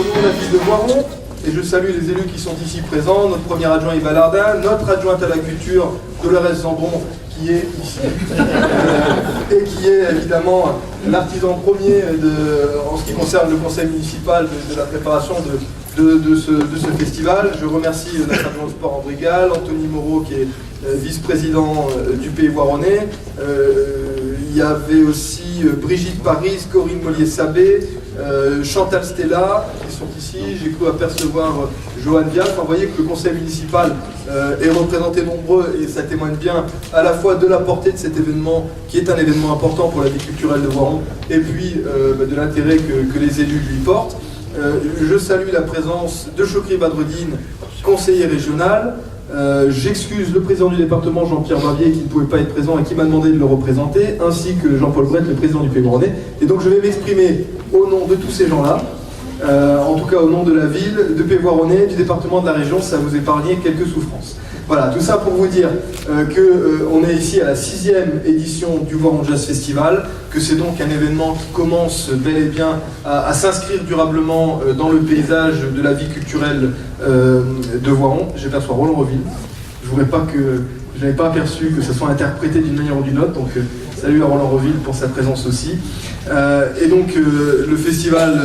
au nom de la ville de Voiron, et je salue les élus qui sont ici présents, notre premier adjoint Yves Ballardin, notre adjointe à la culture Dolores Zambon, qui est ici, et qui est évidemment l'artisan premier en ce qui concerne le conseil municipal de la préparation de ce festival. Je remercie notre adjoint au sport André Gall, Anthony Moreau qui est vice-président du Pays Voironnais. Il y avait aussi Brigitte Paris, Corinne Mollier-Sabé, Chantal Stella qui sont ici. J'ai cru apercevoir Johan Vial. Enfin, vous voyez que le conseil municipal est représenté nombreux et ça témoigne bien à la fois de la portée de cet événement qui est un événement important pour la vie culturelle de Voiron et puis de l'intérêt que les élus lui portent. Je salue la présence de Chokri Badreddine, conseiller régional. J'excuse le président du département, Jean-Pierre Bavier, qui ne pouvait pas être présent et qui m'a demandé de le représenter, ainsi que Jean-Paul Brett, le président du Pays Voironnais. Et donc je vais m'exprimer au nom de tous ces gens-là, en tout cas au nom de la ville, de Pays Voironnais, du département, de la région, ça vous épargne quelques souffrances. Voilà, tout ça pour vous dire qu'on est ici à la 6e édition du Voiron Jazz Festival, que c'est donc un événement qui commence bel et bien à s'inscrire durablement dans le paysage de la vie culturelle de Voiron. J'aperçois Roland Reville. Je n'avais pas aperçu que ça soit interprété d'une manière ou d'une autre, donc salut à Roland Reville pour sa présence aussi. Et donc le festival,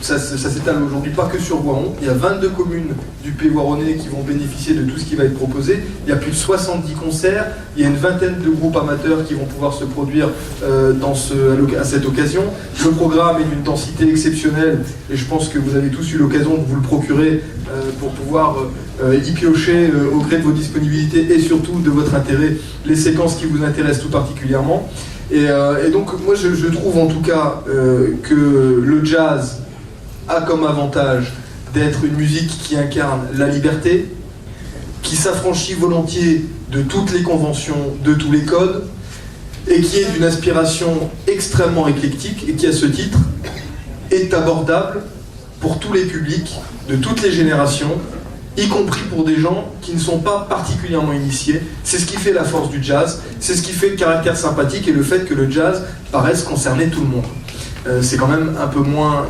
ça s'étale aujourd'hui pas que sur Voiron. Il y a 22 communes du Pays Voironnais qui vont bénéficier de tout ce qui va être proposé. Il y a plus de 70 concerts, il y a une vingtaine de groupes amateurs qui vont pouvoir se produire à cette occasion. Le programme est d'une densité exceptionnelle et je pense que vous avez tous eu l'occasion de vous le procurer pour pouvoir y piocher au gré de vos disponibilités et surtout de votre intérêt, les séquences qui vous intéressent tout particulièrement. Et donc moi je trouve en tout cas que le jazz a comme avantage d'être une musique qui incarne la liberté, qui s'affranchit volontiers de toutes les conventions, de tous les codes, et qui est d'une inspiration extrêmement éclectique et qui à ce titre est abordable pour tous les publics, de toutes les générations, y compris pour des gens qui ne sont pas particulièrement initiés. C'est ce qui fait la force du jazz, c'est ce qui fait le caractère sympathique et le fait que le jazz paraisse concerner tout le monde. C'est quand même un peu moins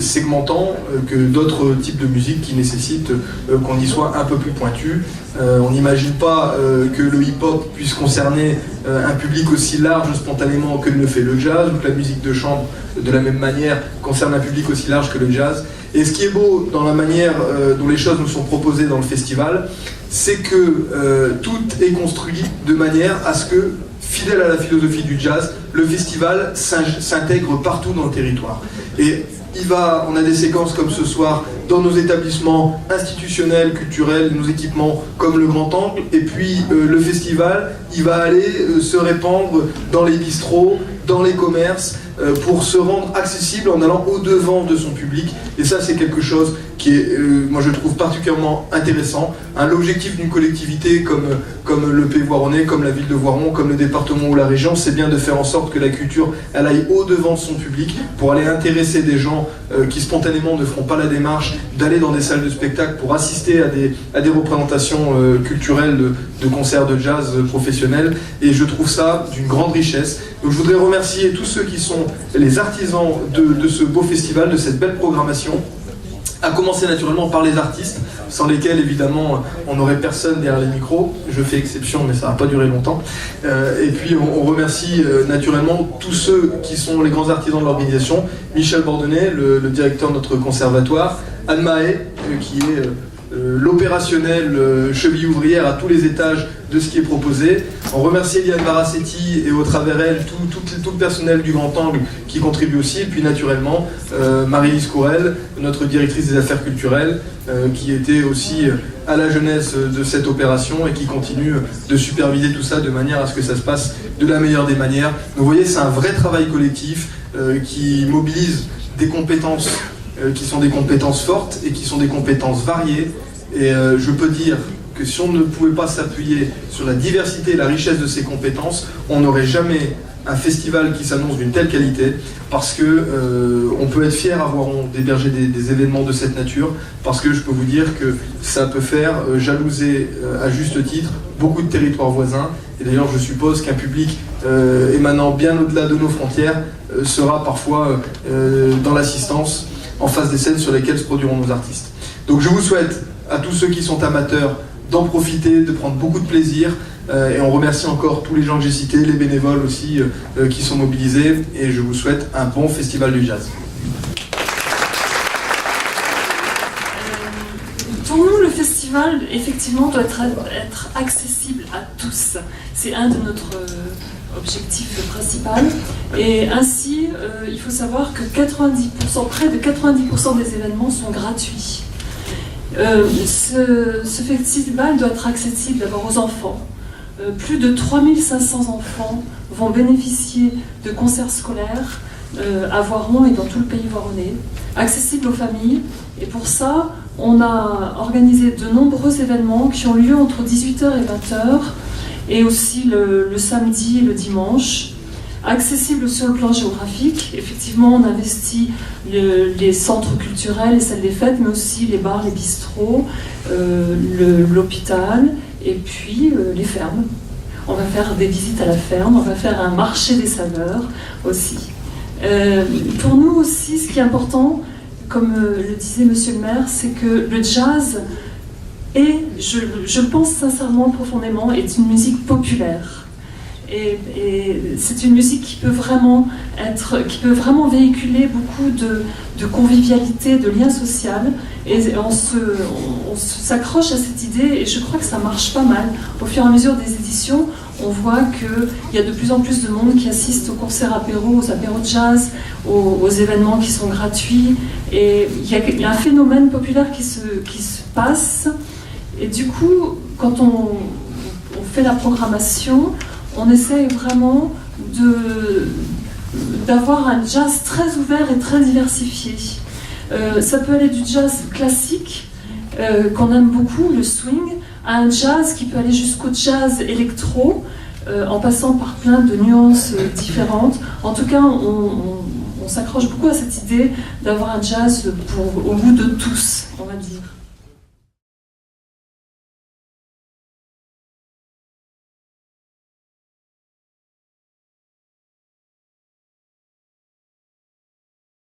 segmentant que d'autres types de musique qui nécessitent qu'on y soit un peu plus pointu. On n'imagine pas que le hip-hop puisse concerner un public aussi large spontanément que le fait le jazz, ou que la musique de chambre, de la même manière, concerne un public aussi large que le jazz. Et ce qui est beau dans la manière dont les choses nous sont proposées dans le festival, c'est que tout est construit de manière à ce que, fidèle à la philosophie du jazz, le festival s'intègre partout dans le territoire. Et on a des séquences comme ce soir dans nos établissements institutionnels, culturels, nos équipements comme le Grand Angle, et puis le festival, il va aller se répandre dans les bistrots, dans les commerces, pour se rendre accessible en allant au-devant de son public. Et ça, c'est quelque chose qui est, moi je trouve particulièrement intéressant. L'objectif d'une collectivité comme le Pays Voironnais, comme la ville de Voiron, comme le département ou la région, c'est bien de faire en sorte que la culture, elle aille au-devant de son public pour aller intéresser des gens qui spontanément ne feront pas la démarche d'aller dans des salles de spectacle pour assister à des représentations culturelles de concerts de jazz professionnels. Et je trouve ça d'une grande richesse. Donc je voudrais remercier tous ceux qui sont les artisans de ce beau festival, de cette belle programmation, à commencer naturellement par les artistes, sans lesquels évidemment on n'aurait personne derrière les micros. Je fais exception, mais ça va pas durer longtemps. Et puis on remercie naturellement tous ceux qui sont les grands artisans de l'organisation. Michel Bordenay, le directeur de notre conservatoire, Anne Mahé, qui est l'opérationnel cheville ouvrière à tous les étages de ce qui est proposé. On remercie Eliane Barassetti et au travers elle tout le personnel du Grand Angle qui contribue aussi, et puis naturellement Marie-Lise Courel, notre directrice des affaires culturelles, qui était aussi à la jeunesse de cette opération et qui continue de superviser tout ça de manière à ce que ça se passe de la meilleure des manières. Donc vous voyez, c'est un vrai travail collectif qui mobilise des compétences qui sont des compétences fortes et qui sont des compétences variées. Et je peux dire que si on ne pouvait pas s'appuyer sur la diversité et la richesse de ces compétences, on n'aurait jamais un festival qui s'annonce d'une telle qualité, parce que on peut être fier à Voiron d'héberger des événements de cette nature, parce que je peux vous dire que ça peut faire jalouser à juste titre beaucoup de territoires voisins. Et d'ailleurs je suppose qu'un public émanant bien au-delà de nos frontières sera parfois dans l'assistance en face des scènes sur lesquelles se produiront nos artistes. Donc je vous souhaite à tous ceux qui sont amateurs d'en profiter, de prendre beaucoup de plaisir, et on remercie encore tous les gens que j'ai cités, les bénévoles aussi qui sont mobilisés, et je vous souhaite un bon festival du jazz. Pour nous, le festival, effectivement, doit être accessible à tous. C'est un de notre objectif principal. Et ainsi, il faut savoir que 90%, près de 90% des événements sont gratuits. Ce festival doit être accessible d'abord aux enfants. Plus de 3500 enfants vont bénéficier de concerts scolaires à Voiron et dans tout le pays voironnais, accessible aux familles. Et pour ça, on a organisé de nombreux événements qui ont lieu entre 18h et 20h, et aussi le samedi et le dimanche. Accessible sur le plan géographique, effectivement on investit les centres culturels, les salles des fêtes, mais aussi les bars, les bistrots, l'hôpital, et puis les fermes. On va faire des visites à la ferme, on va faire un marché des saveurs aussi. Pour nous aussi, ce qui est important, comme le disait Monsieur le maire, c'est que le jazz est, je le pense sincèrement, profondément, est une musique populaire. Et c'est une musique qui peut vraiment véhiculer beaucoup de convivialité, de lien social. Et on s'accroche à cette idée, et je crois que ça marche pas mal. Au fur et à mesure des éditions, on voit qu'il y a de plus en plus de monde qui assiste aux concerts apéros, aux apéros de jazz, aux événements qui sont gratuits. Et il y a un phénomène populaire qui se passe. Et du coup, quand on fait la programmation, on essaye vraiment d'avoir un jazz très ouvert et très diversifié. Ça peut aller du jazz classique, qu'on aime beaucoup, le swing, à un jazz qui peut aller jusqu'au jazz électro, en passant par plein de nuances différentes. En tout cas, on s'accroche beaucoup à cette idée d'avoir un jazz au goût de tous, on va dire.